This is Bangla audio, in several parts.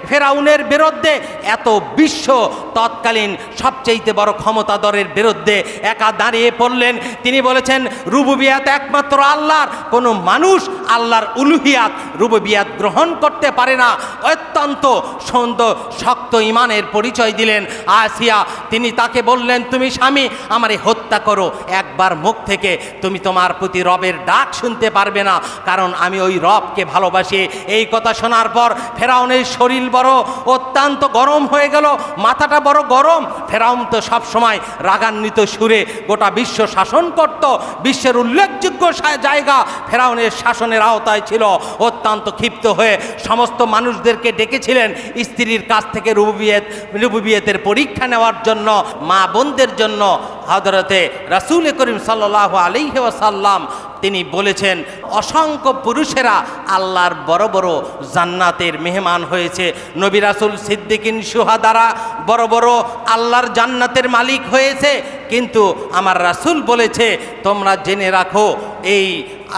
ফেরাউনের বিরুদ্ধে, এত বিশ্ব তৎকালীন সবচেয়ে বড় ক্ষমতাধরের বিরুদ্ধে একা দাঁড়িয়ে পড়লেন। তিনি বলেছেন রুবুবিয়াত একমাত্র আল্লাহর, কোনো মানুষ আল্লাহর উলুহিয়াত রুবুবিয়াত গ্রহণ করতে পারে না। অত্যন্ত শক্ত ইমানের পরিচয় দিলেন আসিয়া। তিনি তাকে বললেন তুমি স্বামী আমারে হত্যা করো, একবার মুখ থেকে তুমি তোমার প্রতি রবের ডাক শুনতে পারবে না, কারণ আমি ওই রবকে ভালোবাসি। এই কথা শোনার পর ফেরাউনের শরীর বড় অত্যন্ত গরম হয়ে গেল, মাথাটা বড় গরম। ফেরাউন তো সবসময় রাগান্বিত সুরে গোটা বিশ্ব শাসন করত, বিশ্বের উল্লেখযোগ্য জায়গা ফেরাউনের শাসনের আওতায় ছিল। অত্যন্ত ক্ষিপ্ত হয়ে সমস্ত মানুষদেরকে ডেকেছিলেন স্ত্রীর কাছ থেকে রুবুবিয়তের পরীক্ষা নেওয়ার জন্য, মা বোনদের জন্য। হযরতে রাসূল করিম সাল্লাল্লাহু আলাইহি ওয়াসাল্লাম তিনি বলেছেন অসংখ্য পুরুষেরা আল্লাহর বড় বড় জান্নাতের মেহমান হয়েছে, নবী রাসূল সিদ্দিকিন শুহাদারা বড় বড় আল্লাহর জান্নাতের মালিক হয়েছে। কিন্তু আমার রাসূল বলেছে তোমরা জেনে রাখো এই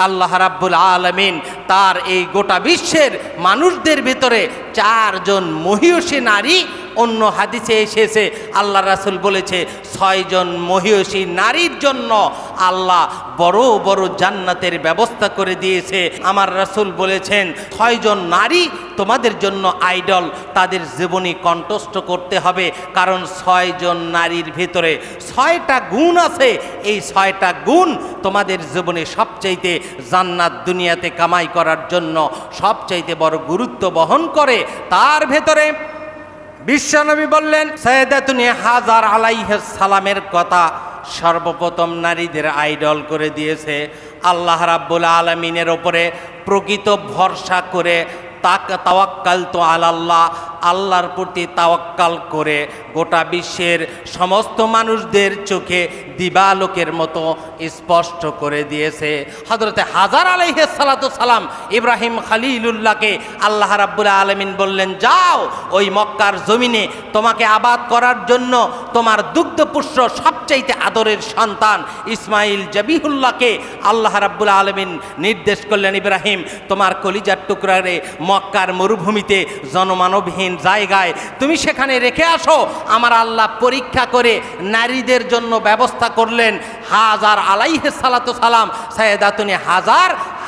আল্লাহ রাব্বুল আলামিন তার এই গোটা বিশ্বের মানুষদের ভিতরে 4 জন মহিয়সী নারী, অন্য হাদিসে এসেছে আল্লাহ রাসূল বলেছে 6 জন মহিয়সী নারীর জন্য আল্লাহ বড় বড় জান্নাতের ব্যবস্থা করে দিয়েছে। আমার রাসূল বলেছেন 6 জন নারী তোমাদের জন্য আইডল, তাদের জীবনী কণ্ঠস্থ করতে হবে, কারণ 6 জন নারীর ভিতরে 6টা গুণ আছে। এই 6টা গুণ তোমাদের জীবনে সবচাইতে জান্নাত দুনিয়াতে কামাই করার জন্য সবচাইতে বড় গুরুত্ব বহন করে। তার ভেতরে বিশ্বনবী বললেন সাইয়্যিদাতুনা হাজার আলাইহিস সালামের কথা সর্বপ্রথম নারীদের আইডল করে দিয়েছে। আল্লাহ রাব্বুল আলামিনের ওপরে প্রকৃত ভরসা করে তাওয়াক্কালতু আলাল্লাহ, আল্লাহর প্রতি তাওয়াক্কাল করে গোটা বিশ্বের সমস্ত মানুষদের চোখে দিবালোকের মতো স্পষ্ট করে দিয়েছে। হযরতে হাজার আলাইহিস সালাতু সালাম ইব্রাহিম খলিলুল্লাহকে আল্লাহ রাব্বুল আলামিন বললেন যাও ওই মক্কার জমিনে তোমাকে আবাদ করার জন্য তোমার দুগ্ধপুত্র সবচাইতে আদরের সন্তান ইসমাইল জবিহুল্লাহকে আল্লাহ রাব্বুল আলামিন নির্দেশ করলেন ইব্রাহিম তোমার কলিজার টুকরারে মক্কার মরুভূমিতে জনমানবহীন জায়গায় তুমি সেখানে রেখে আসো। আমার আল্লাহ পরীক্ষা করে নারীদের জন্য ব্যবস্থা করলেন হাজার আলাইহিস সালাতু সালাম, সাইয়্যিদাতুনা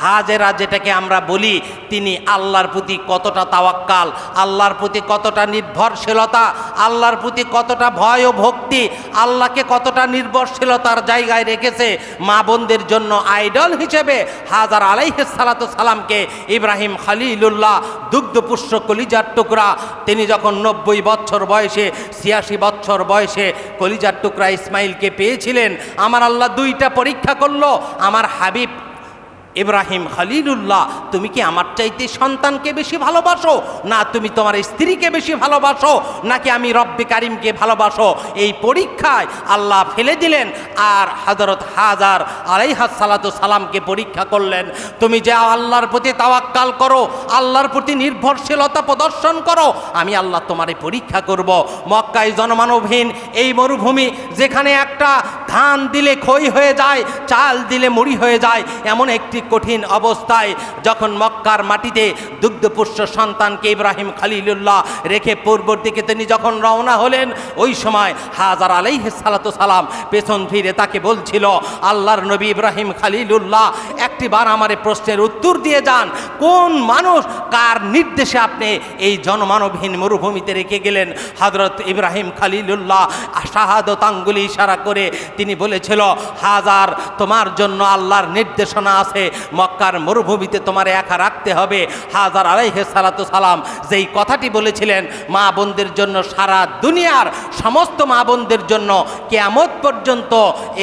হাজেরা যেটাকে আমরা বলি, তিনি আল্লাহর প্রতি কতটা তাওয়াক্কাল, আল্লাহর প্রতি কতটা নির্ভরশীলতা, আল্লাহর প্রতি কতটা ভয় ও ভক্তি, আল্লাহকে কতটা নির্ভরশীলতার জায়গায় রেখেছে। মা বোনদের জন্য আইডল হিসেবে হাজার আলাইহিস সালাতু সালামকে ইব্রাহিম খলিলুল্লাহ দুগ্ধপুষ্য কলিজার টুকরা, তিনি যখন 90 বছর বয়সে 86 বছর বয়সে কলিজার টুকরা ইসমাইলকে পেয়েছিলেন, আমার আল্লাহ 2টা পরীক্ষা করলো। আমার হাবিব ইব্রাহিম খলিলুল্লাহ তুমি কি আমার চাইতে সন্তানকে বেশি ভালোবাসো, না তুমি তোমার স্ত্রীকে বেশি ভালোবাসো, নাকি আমি রব্বে কারিমকে ভালোবাসো? এই পরীক্ষায় আল্লাহ ফেলে দিলেন। আর হযরত হাজার আলাইহিস সালাতু সালামকে পরীক্ষা করলেন তুমি যে আল্লাহর প্রতি তাওয়াক্কাল করো, আল্লাহর প্রতি নির্ভরশীলতা প্রদর্শন করো, আমি আল্লাহ তোমারে পরীক্ষা করব। মক্কায় জনমানবহীন এই মরুভূমি, যেখানে একটা ধান দিলে খই হয়ে যায়, চাল দিলে মুড়ি হয়ে যায়, এমন একটি কঠিন অবস্থায় যখন মক্কার মাটিতে দুগ্ধপুষ্য সন্তানকে ইব্রাহিম খলিলুল্লাহ রেখে পূর্বর দিকে তিনি যখন রওনা হলেন, ওই সময় হাজার আলাইহিস সালাতু সালাম পেছন ফিরে তাকে বলছিল আল্লাহর নবী ইব্রাহিম খলিলুল্লাহ একটিবার আমার প্রশ্নের উত্তর দিয়ে যান, কোন মানুষ কার নির্দেশে আপনি এই জনমানবহীন মরুভূমিতে রেখে গেলেন? হযরত ইব্রাহিম খলিলুল্লাহ শাহাদত আঙ্গুলি ইশারা করে তিনি বলেছিল হাজার তোমার জন্য আল্লাহর নির্দেশনা আছে, মক্কার মরুভূমিতে তোমার একা রাখতে হবে। হাজার আলাইহিস সালাতু সালাম যেই কথাটি বলেছিলেন মা বোনদের জন্য, সারা দুনিয়ার সমস্ত মা বোনদের জন্য কিয়ামত পর্যন্ত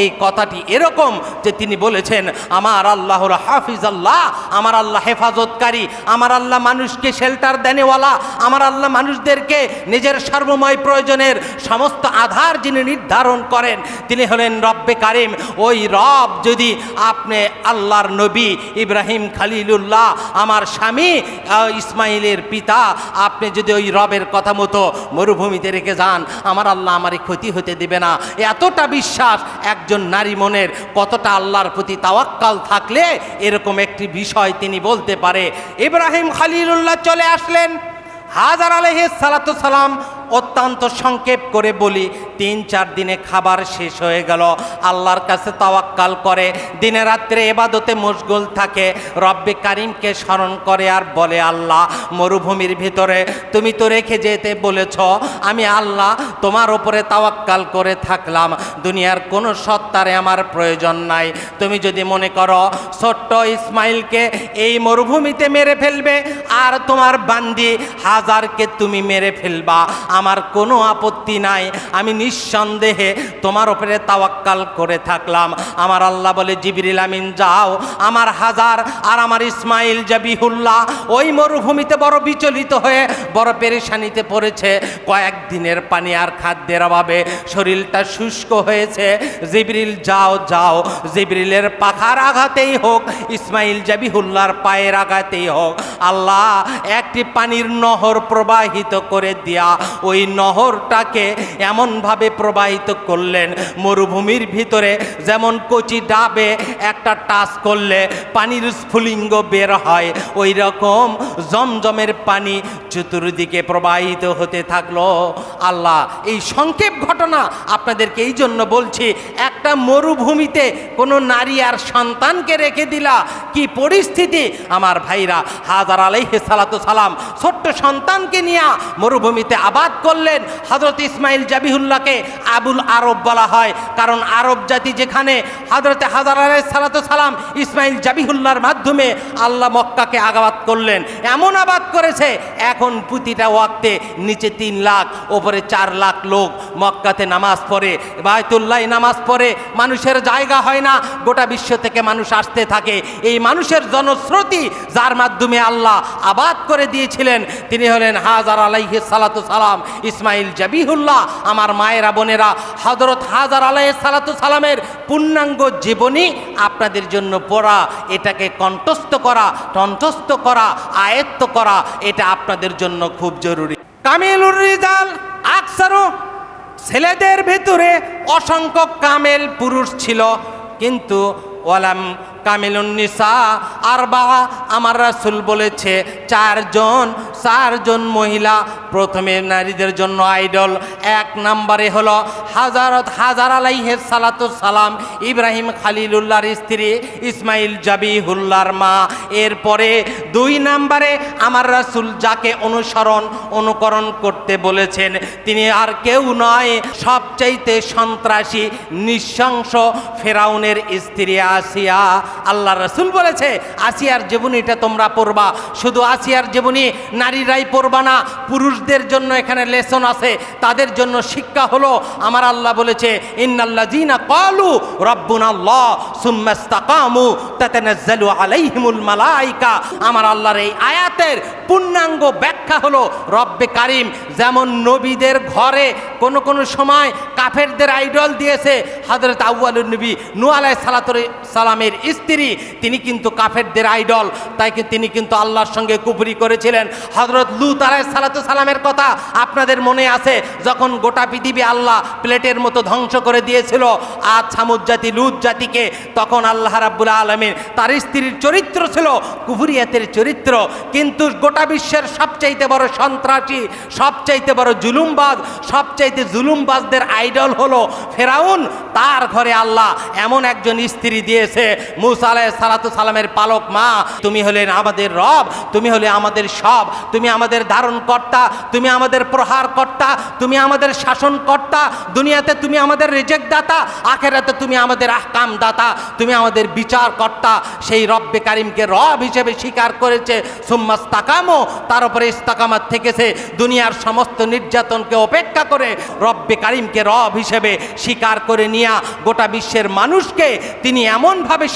এই কথাটি এরকম যে তিনি বলেছেন আমার আল্লাহর হাফিজ আল্লাহ, আমার আল্লাহ হেফাজতকারী, আমার আল্লাহ মানুষকে শেল্টার দেনেওয়ালা, আমার আল্লাহ মানুষদেরকে নিজের সর্বময় প্রয়োজনের সমস্ত আধার যিনি নির্ধারণ করেন তিনি হলেন রব্বে কারিম। ওই রব যদি আপনি আল্লাহর নবী ইব্রাহিম খলিলুল্লাহ আমার স্বামী ইসমাইলের পিতা, আপনি যদি ওই রবের কথা মতো মরুভূমিতে রেখে যান, আমার আল্লাহ আমারই ক্ষতি হতে দেবে না। এতটা বিশ্বাস একজন নারী মনের, কতটা আল্লাহর প্রতি তাওয়াক্কাল থাকলে এরকম একটি বিষয় তিনি বলতে পারে। ইব্রাহিম খলিলুল্লাহ চলে আসলেন, হাজার আলাইহিস সালাতু সালাম অত্যন্ত সংক্ষেপ করে বলি 3-4 দিনে খাবার শেষ হয়ে গেল। আল্লাহর কাছে তাওয়াক্কাল করে দিনে রাত্রে ইবাদতে মশগুল থাকে, রব্বে কারিমকে স্মরণ করে আর বলে, আল্লাহ মরুভূমির ভিতরে তুমি তো রেখে যেতে বলেছ, আমি আল্লাহ তোমার ওপরে তাওয়াক্কাল করে থাকলাম, দুনিয়ার কোনো সত্তারে আমার প্রয়োজন নাই। তুমি যদি মনে করো ছোট্ট ইসমাইলকে এই মরুভূমিতে মেরে ফেলবে আর তোমার বান্দি হাজারকে তুমি মেরে ফেলবা, আমার কোনো আপত্তি নাই, আমি নিঃসন্দেহে তোমার উপরে তাওয়াক্কাল করে থাকলাম। আমার আল্লাহ বলে, জিবরিল আমিন যাও, আমার হাজার আর আমার ইসমাইল জাবিহুল্লাহ ওই মরুভূমিতে বড় বিচলিত হয়ে বড় পেরেশানিতে পড়েছে, কয়েকদিনের পানি আর খাদ্যের অভাবে শরীরটা শুষ্ক হয়েছে। জিবরিল যাও যাও, জিবরিলের পাখার আঘাতেই হোক, ইসমাইল জাবিহুল্লাহর পায়ের আঘাতেই হোক, আল্লাহ একটি পানির নহর প্রবাহিত করে দিয়া ওই নহরটাকে এমনভাবে প্রবাহিত করলেন, মরুভূমির ভিতরে যেমন কচি ডাবে একটা টাচ করলে পানির স্ফুলিঙ্গ বের হয়, ওই রকম জমজমের পানি চতুর্দিকে প্রবাহিত হতে থাকলো। আল্লাহ এই সংক্ষেপ ঘটনা আপনাদেরকে এই জন্য বলছি, একটা মরুভূমিতে কোনো নারী আর সন্তানকে রেখে দিলা, কি পরিস্থিতি আমার ভাইরা। হাজার আলাইহিস সালাতু সালাম ছোট্ট সন্তানকে নিয়ে মরুভূমিতে আবাদ করলেন। হযরত ইসমাইল জাবিহুল্লাহকে আবুল আরব বলা হয়, কারণ আরব জাতি যেখানে হযরত হাজার আলাইহিস সালাতু সালাম ইসমাইল জাবিহুল্লাহর মাধ্যমে আল্লাহ মক্কাকে আবাদ করলেন, এমন আবাদ করেছে এখন প্রতিটা ওয়াক্তে নিচে 3 লাখ ওপরে 4 লাখ লোক মক্কাতে নামাজ পড়ে, বায়তুল্লাহ নামাজ পড়ে, মানুষের জায়গা হয় না, গোটা বিশ্ব থেকে মানুষ আসতে থাকে। এই মানুষের জনশ্রুতি যার মাধ্যমে আল্লাহ আবাদ করে দিয়েছিলেন তিনি হলেন হাজার আলাইহিস সালাতু সালাম ইসমাইল জাবিহুল্লাহ। আমার মায়েরা বোনেরা, হযরত হাজার আলাইহিস সালাতু সালামের পূর্ণাঙ্গ জীবনী আপনাদের জন্য পড়া, এটাকে কণ্ঠস্থ করা আয়ত্ত করা, এটা আপনাদের জন্য খুব জরুরি। কামিলুর রিজাল আকসারু, ছেলেদের ভেতরে অসংখ্য কামেল পুরুষ ছিল, কিন্তু ওয়ালাম কামিলুন নিসা আরবা, আমার রাসূল বলেছে 4 জন মহিলা প্রথমে নারীদের জন্য আইডল। 1 নম্বরে হলো হাজার আলাইহিস সালাতু সালাম ইব্রাহিম খালিলুল্লাহর স্ত্রী ইসমাইল জাবিহুল্লাহর মা। এরপরে 2 নম্বরে আমার রাসূল যাকে অনুকরণ করতে বলেছেন তিনি আর কেউ নয়, সবচাইতে সন্ত্রাসী নৃশংস ফেরাউনের স্ত্রী আসিয়া। আল্লাহ রাসূল বলেছে আসিয়ার জীবনীটা তোমরা পড়বা, শুধু আসিয়ার জীবনী নারীরাই পড়বা না, পুরুষদের জন্য এখানে লেসন আছে, তাদের জন্য শিক্ষা হলো। আমার আল্লাহ বলেছে ইন্নাল্লাযীনা ক্বালু রাব্বুনাল্লাহ সুম্মা ইসতাকামু তাতানাজ্জালু আলাইহিমুল মালায়েকা। আমার আল্লাহর এই আয়াতের পূর্ণাঙ্গ ব্যাখ্যা হলো রব্বে কারিম যেমন নবীদের ঘরে কোন সময় কাফেরদের আইডল দিয়েছে। হযরত আউয়ালুন নবী নূহ আলাইহিস সালামের স্ত্রী তিনি কিন্তু কাফেরদের আইডল, তাই তিনি কিন্তু আল্লাহর সঙ্গে কুফরি করেছিলেন। হযরত লূত আলাইহিস সালামের কথা আপনাদের মনে আছে, যখন গোটা পৃথিবী আল্লাহ প্লেটের মতো ধ্বংস করে দিয়েছিল আদ সামুদ জাতি লূত জাতিকে, তখন আল্লাহ রাব্বুল আলামিন তার স্ত্রীর চরিত্র ছিল কুফরিয়াতের চরিত্র, কিন্তু গোটা বিশ্বের সবচাইতে বড় সন্ত্রাসী, সবচাইতে বড় জুলুমবাজদের আইডল হলো ফেরাউন। তার ঘরে আল্লাহ এমন একজন স্ত্রী দিয়েছে, মূসা আলাইহিস সালামের পালক মা, তুমি হলেন আমাদের রব, তুমি হলে আমাদের সব, তুমি আমাদের ধারণকর্তা, তুমি আমাদের প্রহারকর্তা, তুমি আমাদের শাসনকর্তা, দুনিয়াতে তুমি আমাদের রিজেক্ট দাতা, আখেরাতে তুমি আমাদের আহকাম দাতা, তুমি আমাদের বিচারকর্তা। সেই রব্বে কারিমকে রব হিসেবে স্বীকার করেছে, সুম্মা ইসতাকামু, তার উপরে ইস্তাকামাত থেকেছে, দুনিয়ার সমস্ত নির্যাতনকে উপেক্ষা করে রব্বে কারিমকে রব হিসেবে স্বীকার করে নিয়া গোটা বিশ্বের মানুষকে তিনি এমনভাবে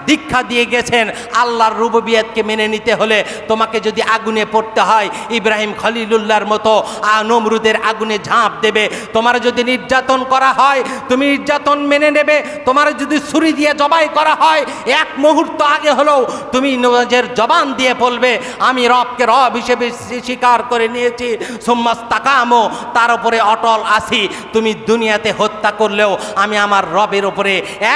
দীক্ষা দিয়ে গেছেন, আল্লাহর রুবুবিয়তকে মেনে নিতে হলে তোমাকে যদি আগুনে পড়তে হয় ইব্রাহিম খলিলুল্লাহর মতো নমরুদের আগুনে ঝাঁপ দেবে, তোমার যদি নির্যাতন করা হয় তুমি নির্যাতন মেনে নেবে, তোমার যদি ছুরি দিয়ে জবাই করা হয় 1 মুহূর্ত আগে হলেও তুমি নিজের জবান দিয়ে বলবে আমি রবকে রব হিসেবে স্বীকার করে নিয়েছি। সুম্মা ইসতাকামু, তার উপরে অটল আছি। তুমি দুনিয়াতে হত্যা করলেও আমি আমার রবের ওপরে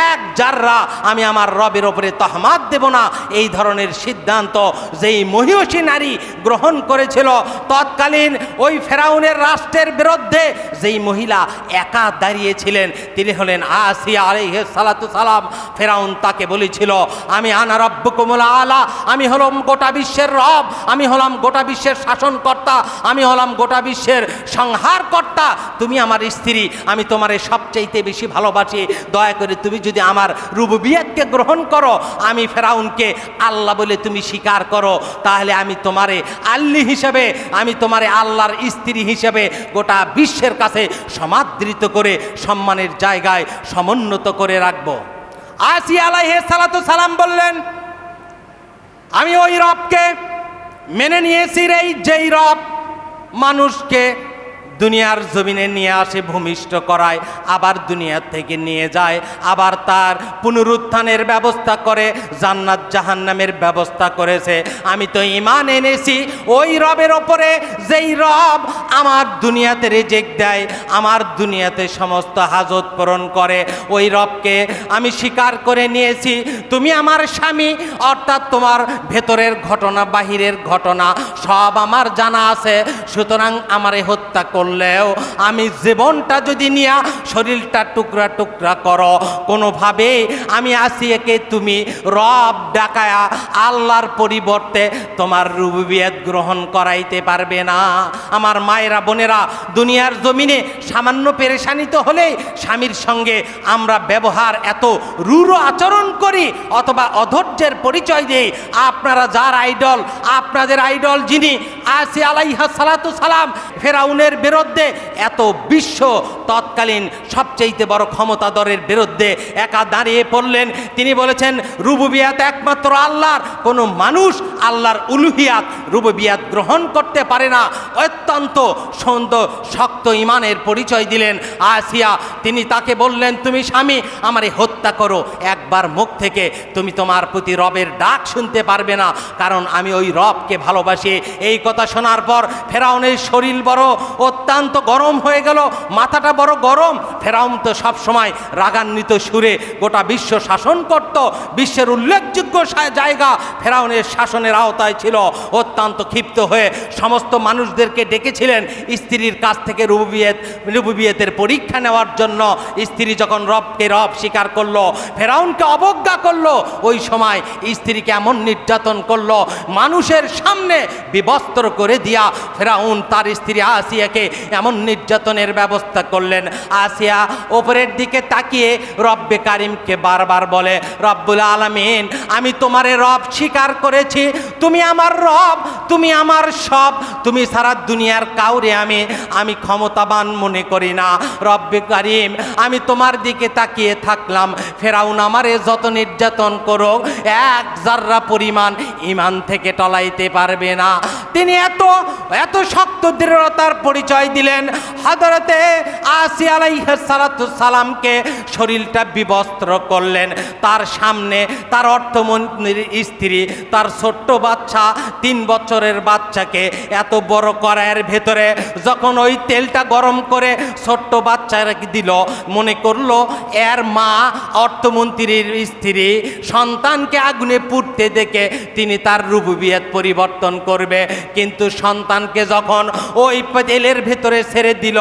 এক জাররা আমি আমার রবের ওপরে তহমাত দেব না। এই ধরনের সিদ্ধান্ত যেই মহিষী নারী গ্রহণ করেছিল, তৎকালীন ওই ফেরাউনের রাষ্ট্রের বিরুদ্ধে যেই মহিলা একা দাঁড়িয়েছিলেন তিনি হলেন আসিয়া আলাইহিস সালাতু সালাম। ফেরাউন তাকে বলেছিল, আমি আনা রব্বুকুমুল আলা, আমি হলাম গোটা বিশ্বের রব, আমি হলাম গোটা বিশ্বের শাসনকর্তা, আমি হলাম গোটা বিশ্বের সংহারকর্তা। তুমি আমার স্ত্রী, আমি তোমারে সবচাইতে বেশি ভালোবাসি, দয়া করে তুমি যদি আমার রুবুবিয়তকে গ্রহণ করো, আমি ফেরাউনকে আল্লাহ বলে তুমি স্বীকার করো, তাহলে আমি তোমারে আল্লাহ হিসেবে, আমি তোমারে আল্লাহর স্ত্রী হিসেবে গোটা বিশ্বের কাছে সমাদৃত করে সম্মানের জায়গায় সমুন্নত করে রাখবো। আসিয়া আলাইহিস সালাতু সালাম বললেন, আমি ওই রবকে মেনে নিয়েছি রে, যেই রব মানুষকে দুনিয়ার জমিনে নিয়ে আসে, ভূমিষ্ঠ করায়, আবার দুনিয়ার থেকে নিয়ে যায়, আবার তার পুনরুত্থানের ব্যবস্থা করে, জান্নাত জাহান্নামের ব্যবস্থা করেছে। আমি তো ঈমান এনেছি ওই রবের ওপরে যেই রব আমার দুনিয়াতে রিজিক দেয়, আমার দুনিয়াতে সমস্ত হাজত পূরণ করে, ওই রবকে আমি স্বীকার করে নিয়েছি। তুমি আমার স্বামী, অর্থাৎ তোমার ভেতরের ঘটনা বাহিরের ঘটনা সব আমার জানা আছে, সুতরাং আমারে হত্যা করলেও আমি জীবনটা যদি নিয়া শরীরটা টুকরা টুকরা করো, কোনোভাবে আমি আসিয়াকে তুমি রব ডাকায়া আল্লাহর পরিবর্তে তোমার রুবুবিয়ত গ্রহণ করাইতে পারবে না। আমার মায়েরা বোনেরা, দুনিয়ার জমিনে সামান্য পেরেশানিত হলে স্বামীর সঙ্গে আমরা ব্যবহার এত রূঢ় আচরণ করি অথবা অধৈর্যের পরিচয় দেই। আপনারা যার আইডল, আপনাদের আইডল যিনি আসিয়া আলাইহিস সালাতু সালাম, ফেরাউনের বিরুদ্ধে এত বিশ্ব তৎকালীন সবচেয়ে বড় ক্ষমতাধরের বিরুদ্ধে একা দাঁড়িয়ে পড়লেন। তিনি বলেছেন, রুবুবিয়াত একমাত্র আল্লাহর, কোনো মানুষ আল্লাহর উলুহিয়াত রুবুবিয়াত গ্রহণ করতে পারে না। অত্যন্ত সুন্দর শক্ত ইমানের পরিচয় দিলেন আসিয়া। তিনি তাকে বললেন, তুমি স্বামী, আমারে হত্যা করো, একবার মুখ থেকে তুমি তোমার প্রতি রবের ডাক শুনতে পারবে না, কারণ আমি ওই রবকে ভালোবাসি। এই কথা শোনার পর ফেরাউনের শরীর বড় অত্যন্ত গরম হয়ে গেল, মাথাটা বড় গরম। ফেরাউন তো সবসময় রাগান্বিত সুরে গোটা বিশ্ব শাসন করত, বিশ্বের উল্লেখযোগ্য জায়গা ফেরাউনের শাসনের আওতায় ছিল। অত্যন্ত ক্ষিপ্ত হয়ে সমস্ত মানুষদেরকে ডেকেছিলেন স্ত্রীর কাছ থেকে রুবুবিয়তের পরীক্ষা নেওয়ার জন্য। স্ত্রী যখন রবকে রব স্বীকার করলো, ফেরাউনকে অবজ্ঞা করলো, ওই সময় স্ত্রীকে এমন নির্যাতন করলো, মানুষের সামনে বিবস্ত্র করে দিয়া ফেরাউন তার স্ত্রী আসিয়াকে এমন নির্যাতনের ব্যবস্থা করলেন। আসিয়া ওপরের দিকে তাকিয়ে রব্বে কারিমকে বারবার বলে, রব্বুল আলামিন, আমি তোমারে রব স্বীকার করেছি, তুমি আমার রব, তুমি আমার সব, তুমি সারা দুনিয়ার কাউরে আমি ক্ষমতাবান মনে করি না। রব্বে কারিম, আমি তোমার দিকে তাকিয়ে থাকলাম, ফেরাউন আমারে যত নির্যাতন করুক এক জাররা পরিমাণ ঈমান থেকে টলাইতে পারবে না। তিনি এত শক্ত দৃঢ়তার পরিচয় দিলেন। হযরতে আসিয়া আলাইহিস সালাতু সালামকে শরীরটা বিবস্ত্র করলেন। তার সামনে তার অর্থমন্ত্রীর স্ত্রী তার ছোট্ট বাচ্চা, 3 বছরের বাচ্চাকে এত বড় কড়াইয়ের ভেতরে যখন ওই তেলটা গরম করে ছোট্ট বাচ্চাকে দিল, মনে করলো এর মা অর্থমন্ত্রীর স্ত্রী সন্তানকে আগুনে পুড়তে দেখে তিনি তার রুবুবিয়ত পরিবর্তন করবে। কিন্তু সন্তানকে যখন ওই তেলের ভেতরে ছেড়ে দিল,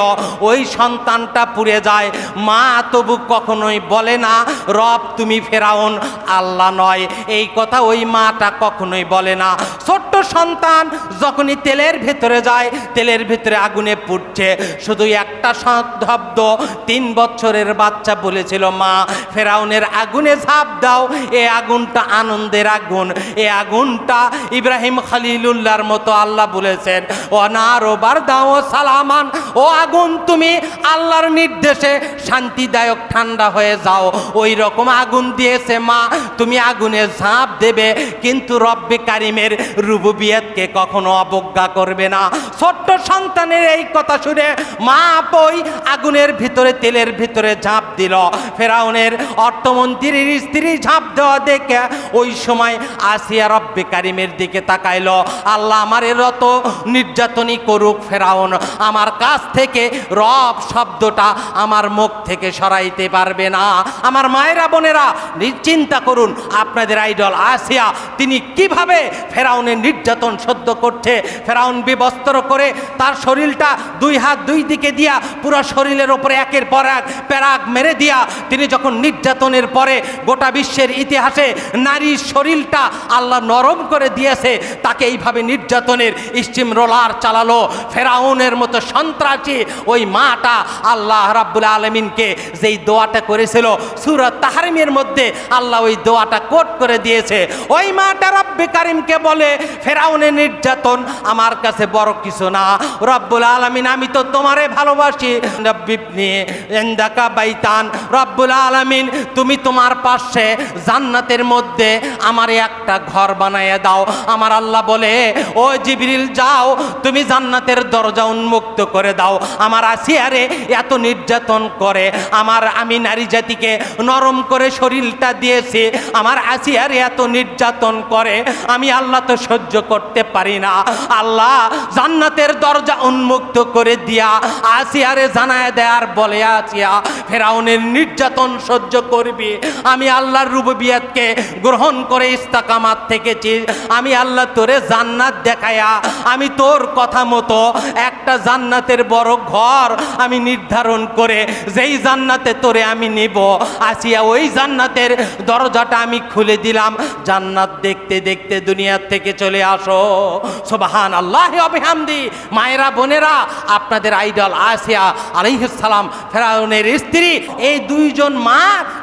ওই সন্তানটা পুড়ে যায়। মা তবু কখনোই বলে না রব তুমি ফেরাউন, আল্লাহ নয়, এই কথা ওই মাটা কখনোই বলে না। ছোট্ট সন্তান যখনই তেলের ভেতরে যায়, তেলের ভেতরে আগুনে পুড়ছে, শুধু একটা শব্দ 3 বছরের বাচ্চা বলেছিল, মা ফেরাউনের আগুনে ঝাঁপ দাও, এ আগুনটা আনন্দের আগুন, এ আগুনটা ইব্রাহিম খলিলুল্লাহর মতো আল্লাহ বলেছেন, ও নারো বারদাও সালামান, ও আগুন তুমি আল্লাহর নির্দেশে শান্তিদায়ক ঠান্ডা হয়ে যাও। ওই রকম আগুন দিয়েছে মা, তুমি আগুনে ঝাঁপ দেবে, কিন্তু রব্বে কারিমের রুবুবিয়ত রুবুবিয়তকে কখনো অবজ্ঞা করবে না। ছোট্ট সন্তানের এই কথা শুনে মা বই আগুনের ভিতরে, তেলের ভিতরে ঝাঁপ দিল। ফেরাউনের অর্থমন্ত্রীর স্ত্রী ঝাঁপ দেওয়া দেখে ওই সময় আসিয়া রব্বে কারিমের দিকে তাকাইল, আল্লাহ আমার এরত নির্যাতনই করুক ফেরাউন, আমার কাছ থেকে রব শব্দটা আমার মুখ থেকে সরাইতে পারবে না। আমার মায়েরা বোনেরা, চিন্তা করুন আপনাদের আইডল আসিয়া তিনি কিভাবে ফেরাউনের নির্যাতন সহ্য করছে। ফেরাউন বিবস্ত্র করে তার শরীরটা দুই হাত দুই দিকে দিয়া পুরো শরীরের ওপরে একের পর এক প্যারাগ মেরে দিয়া তিনি যখন নির্যাতনের পরে গোটা বিশ্বের ইতিহাসে নারীর শরীরটা আল্লাহ নরম করে দিয়েছে, তাকে এইভাবে নির্যাতনের স্টিম রোলার চালালো। ফেরাউনের মতো সন্ত্রাসী ওই মাটা আল্লাহ রাব্বুল আলামিনকে যেই দোয়াটা করেছিল সূরা তাহরিমের মধ্যে আল্লাহ ওই দোয়াটা কোট করে দিয়েছে। ওই মাটা রব্বে কারিমকে বলে, ফেরাউনের নির্যাতন আমার কাছে বড় কিছু না, রব্বুল আলামিন আমি তো তোমারে ভালোবাসি, রব্বিবনি ইনদাকা বাইতান, রব্বুল আলামিন তুমি তোমার পাশে জান্নাতের মধ্যে আমারে একটা ঘর বানাইয়া দাও। আমার আল্লাহ বলে, ও জিবরিল যাও তুমি জান্নাতের দরজা উন্মুক্ত করে দাও। আমার আসিয়ারে এত নির্যাতন করে, আমি নারী জাতিকে নরম করে শরীরটা দিয়েছি, আমার আসিয়ারে এত নির্যাতন করে, আমি আল্লাহ তো সহ্য করতে পারি না। আল্লাহ জান্নাতের দরজা উন্মুক্ত করে দিয়া আসিয়ারে জানায় দেয়ার বলে, আসিয়া ফেরাউনের নির্যাতন সহ্য করবি, আমি আল্লাহর রুবুবিয়তকে গ্রহণ করে ইস্তেকামাত থেকেছি, আমি আল্লাহ তোরে জান্নাত দেখায়া আমি তোর কথা মতো একটা জান্নাতের বড় ঘর আমি নির্ধারণ করে যেই জান্নাতে তোরে আমি নিব, আসিয়া ওই জান্নাতের দরজাটা আমি খুলে দিলাম, জান্নাত দেখতে দেখতে দুনিয়ার থেকে চলে আসো। সুবহানাল্লাহি ওয়া বিহামদি। মায়েরা বোনেরা, আপনাদের আইডল আসিয়া আলাইহিস সালাম ফেরাউনের স্ত্রী, এই দুইজন মা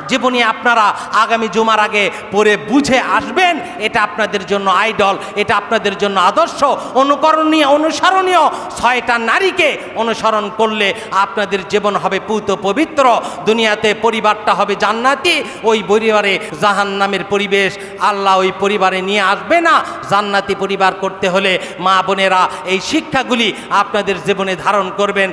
জীবনী আপনারা আগামী জুমার আগে পড়ে বুঝে আসবেন। এটা আপনাদের জন্য আইডল, এটা আপনাদের জন্য আদর্শ, অনুকরণীয়, অনুসরণীয়। 6টা নারীকে অনুসরণ করলে আপনাদের জীবন হবে পূত পবিত্র, দুনিয়াতে পরিবারটা হবে জান্নাতি, ওই পরিবারে জাহান্নামের পরিবেশ আল্লাহ ওই পরিবারে নিয়ে আসবে না। জান্নাতি পরিবার করতে হলে মা বোনেরা এই শিক্ষাগুলি আপনাদের জীবনে ধারণ করবেন।